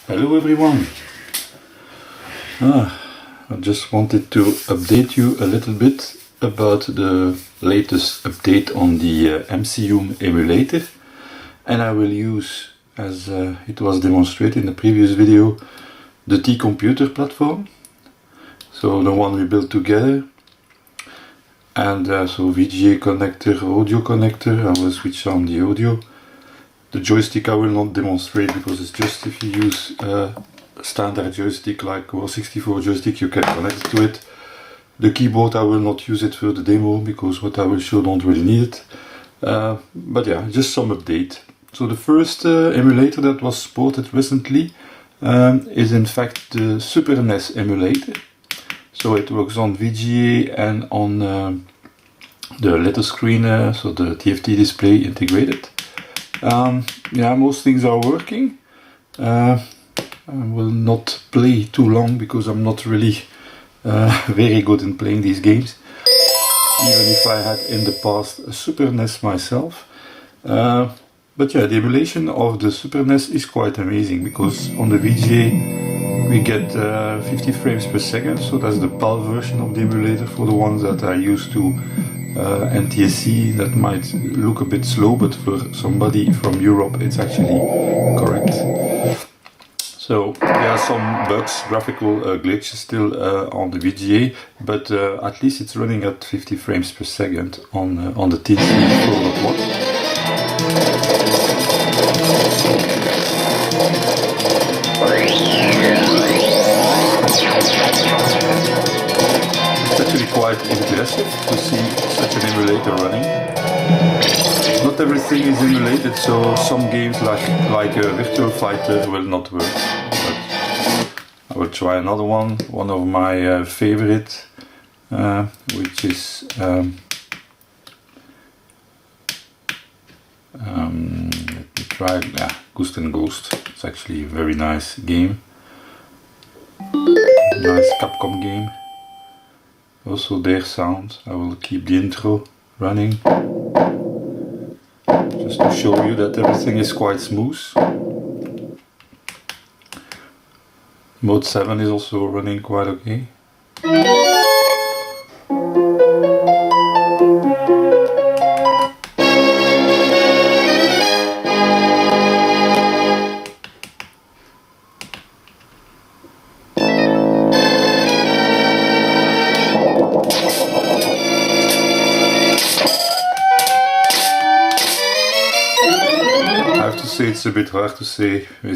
Hello everyone. I just wanted to update you a little bit about the latest update on the MCU emulator, and I will use, as it was demonstrated in the previous video, the T-CCOMPUTER platform, so the one we built together, and so VGA connector, audio connector. I will switch on the audio. The joystick I will not demonstrate because it's just if you use a standard joystick like a 64 joystick, you can connect it to it. The keyboard I will not use it for the demo because what I will show don't really need it. But yeah, just some update. So the first emulator that was supported recently is in fact the SUPERNES emulator. So it works on VGA and on the letter screen, so the TFT display integrated. Yeah, most things are working. I will not play too long because I'm not really very good in playing these games, even if I had in the past a SUPERNES myself. But yeah, the emulation of the SUPERNES is quite amazing because on the VGA we get 50 frames per second, so that's the PAL version of the emulator. For the ones that are used to NTSC, that might look a bit slow, but for somebody from Europe it's actually correct. So there are some bugs, graphical glitches still on the VGA, but at least it's running at 50 frames per second on the Teensy 4.1. It's actually quite impressive to see such an emulator running. Not everything is emulated, so some games like Virtual Fighter will not work. But I will try another one of my favorite, which is let me try, yeah, Ghost and Ghost. It's actually a very nice game. Nice Capcom game. Also their sound. I will keep the intro running just to show you that everything is quite smooth. Mode 7 is also running quite okay. It's a bit hard to say to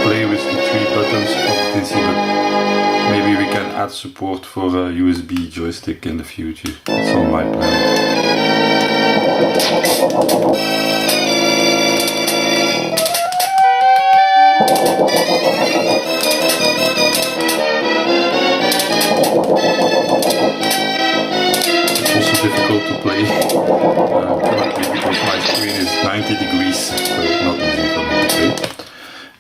play with the 3 buttons of Teensy, but maybe we can add support for a USB joystick in the future. It's on my plan. It's also difficult to play currently because my screen is 90 degrees, so it's not easy for me to play.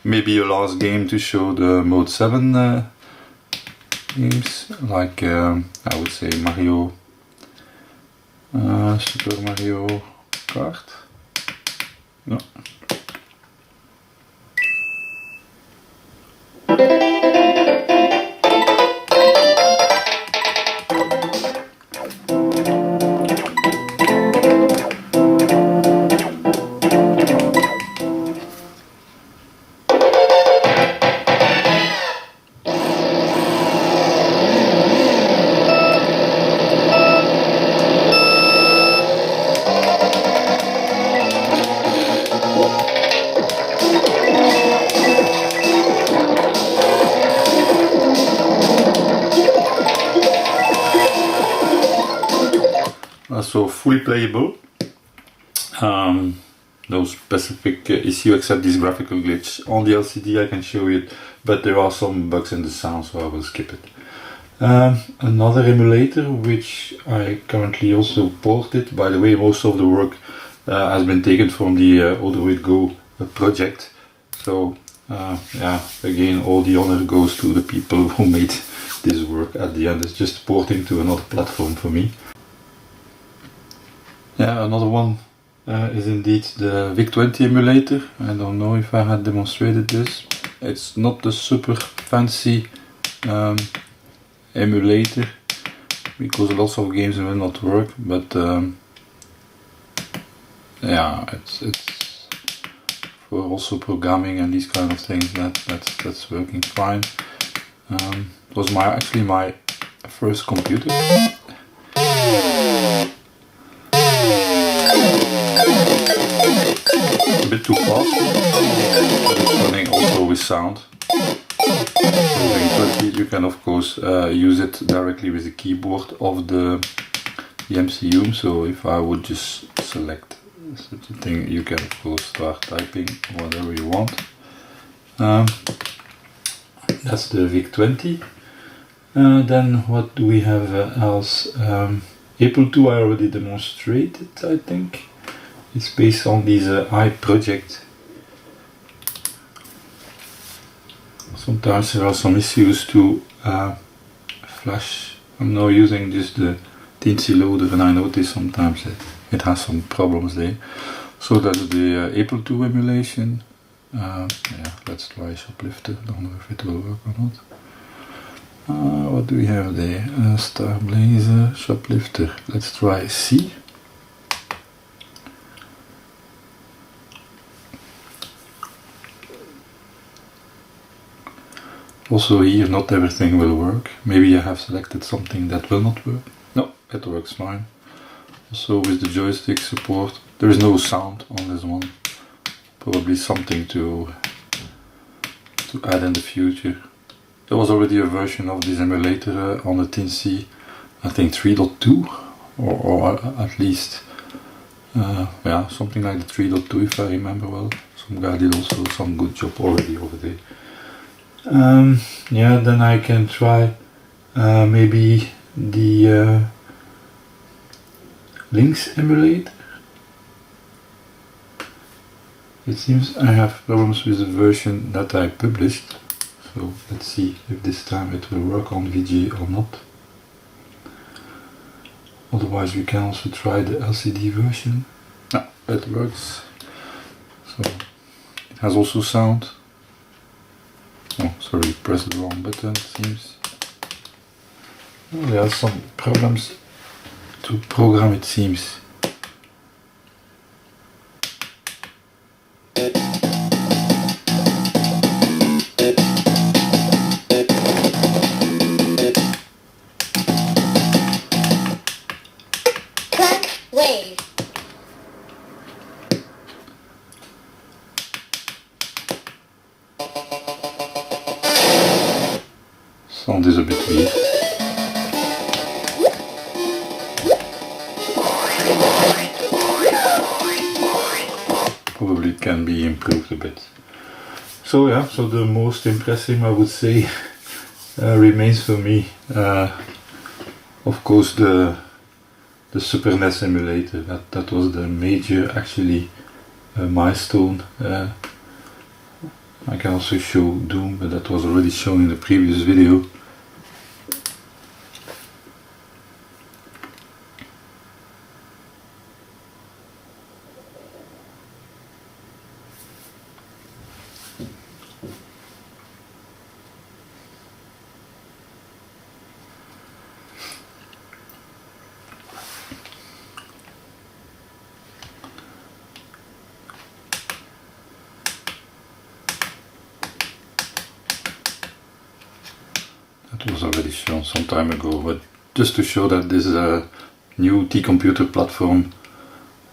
Maybe a last game to show the Mode 7 games, like I would say Mario, Super Mario Kart. No. So fully playable, no specific issue except this graphical glitch. On the LCD I can show you it, but there are some bugs in the sound, so I will skip it. Another emulator which I currently also ported, by the way, most of the work has been taken from the Odroid Go project, so yeah, again all the honor goes to the people who made this work. At the end it's just porting to another platform for me. Yeah, another one is indeed the Vic20 emulator. I don't know if I had demonstrated this. It's not the super fancy emulator, because lots of games will not work, but yeah, it's for also programming and these kind of things that's working fine. It was actually my first computer. A bit too fast, but it's running also with sound. So Vic20, you can of course use it directly with the keyboard of the MCU. So if I would just select such a thing, you can of course start typing whatever you want. That's the Vic20. Then what do we have else? April 2 I already demonstrated, I think. It's based on these iProject. Sometimes there are some issues to flash. I'm now using just the Teensy loader, and I notice sometimes it has some problems there. So that's the April 2 emulation. Yeah, let's try Shoplifter. Don't know if it will work or not. What do we have there? Star Blazer, Shoplifter. Let's try C. Also here, not everything will work. Maybe I have selected something that will not work. No, it works fine. Also with the joystick support, there is no sound on this one. Probably something to add in the future. There was already a version of this emulator on the Teensy, I think 3.2, or at least, yeah, something like the 3.2 if I remember well. Some guy did also some good job already over there. Yeah, then I can try maybe the Lynx emulator. It seems I have problems with the version that I published, so let's see if this time it will work on VGA or not. Otherwise we can also try the LCD version. No, it works. So it has also sound. Oh, sorry, pressed the wrong button, it seems. Oh, there are some problems to program, it seems. Sound is a bit weird. Probably can be improved a bit. So yeah, so the most impressive, I would say, remains for me, of course, the SUPERNES emulator. That was the major, actually, milestone. I can also show Doom, but that was already shown in the previous video. That was already shown some time ago, but just to show that this new T-CCOMPUTER platform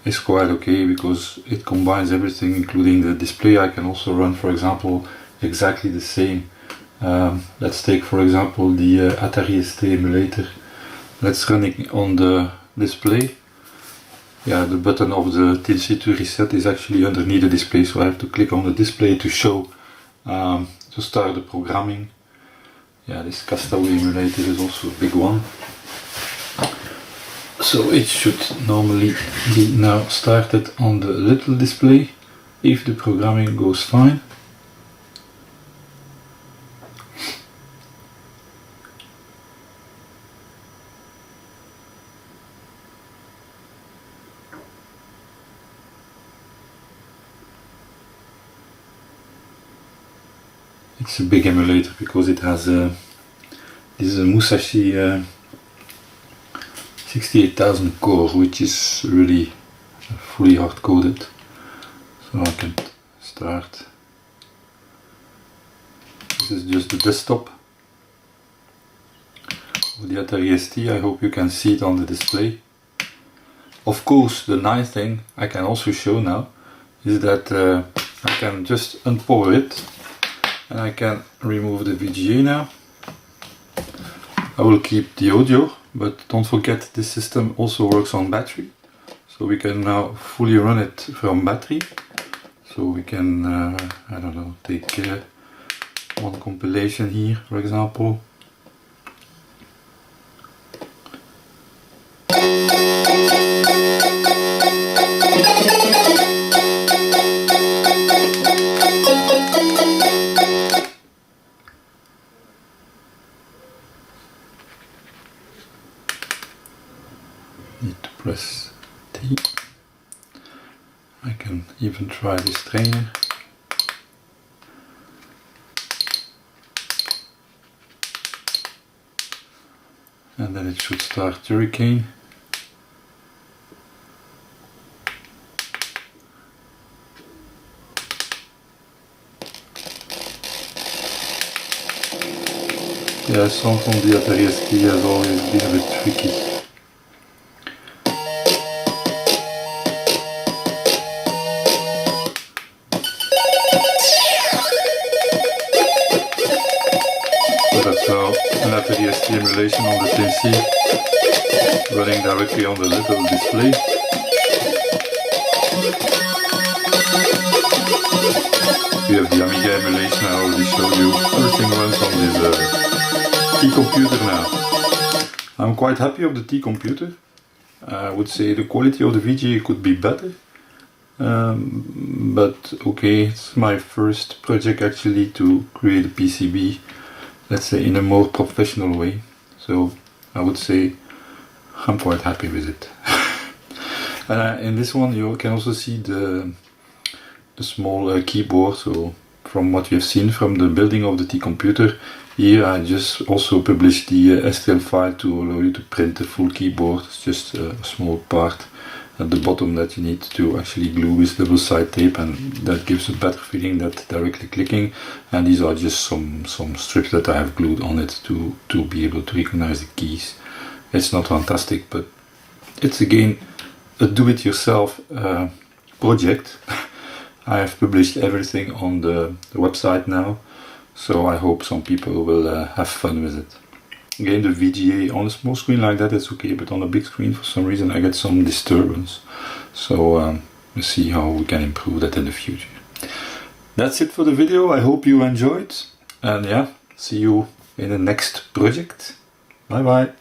is quite okay, because it combines everything, including the display. I can also run, for example, exactly the same. Let's take, for example, the Atari ST emulator. Let's run it on the display. Yeah, the button of the Teensy to reset is actually underneath the display, so I have to click on the display to show, to start the programming. Yeah, this Castaway emulator is also a big one. So it should normally be now started on the little display if the programming goes fine. It's a big emulator because it has this Musashi 68,000 core, which is really fully hard coded. So I can start. This is just the desktop of the Atari ST. I hope you can see it on the display. Of course, the nice thing I can also show now is that I can just unpower it and I can remove the VGA now. I will keep the audio, but don't forget this system also works on battery. So we can now fully run it from battery. So we can, I don't know, take one compilation here, for example. Need to press T. I can even try this trainer. And then it should start Hurricane. Yeah, sound from the Atari ST has always been a bit tricky. So that's now an Atari ST emulation on the Teensy running directly on the little display. We have the Amiga emulation. I already showed you. Everything runs on this T-CCOMPUTER now. I'm quite happy of the T-CCOMPUTER. I would say the quality of the VGA could be better. But okay, it's my first project actually to create a PCB, let's say in a more professional way. So I would say I'm quite happy with it. And in this one you can also see the small keyboard. So from what we have seen from the building of the T-CCOMPUTER, here I just also published the STL file to allow you to print the full keyboard. It's just a small part at the bottom that you need to actually glue with double side tape, and that gives a better feeling than directly clicking. And these are just some strips that I have glued on it to be able to recognize the keys. It's not fantastic, but it's again a do-it-yourself project. I have published everything on the website now, so I hope some people will have fun with it. Again, the VGA on a small screen like that is okay, but on a big screen for some reason I get some disturbance. So we'll see how we can improve that in the future. That's it for the video. I hope you enjoyed, and yeah, see you in the next project. Bye bye.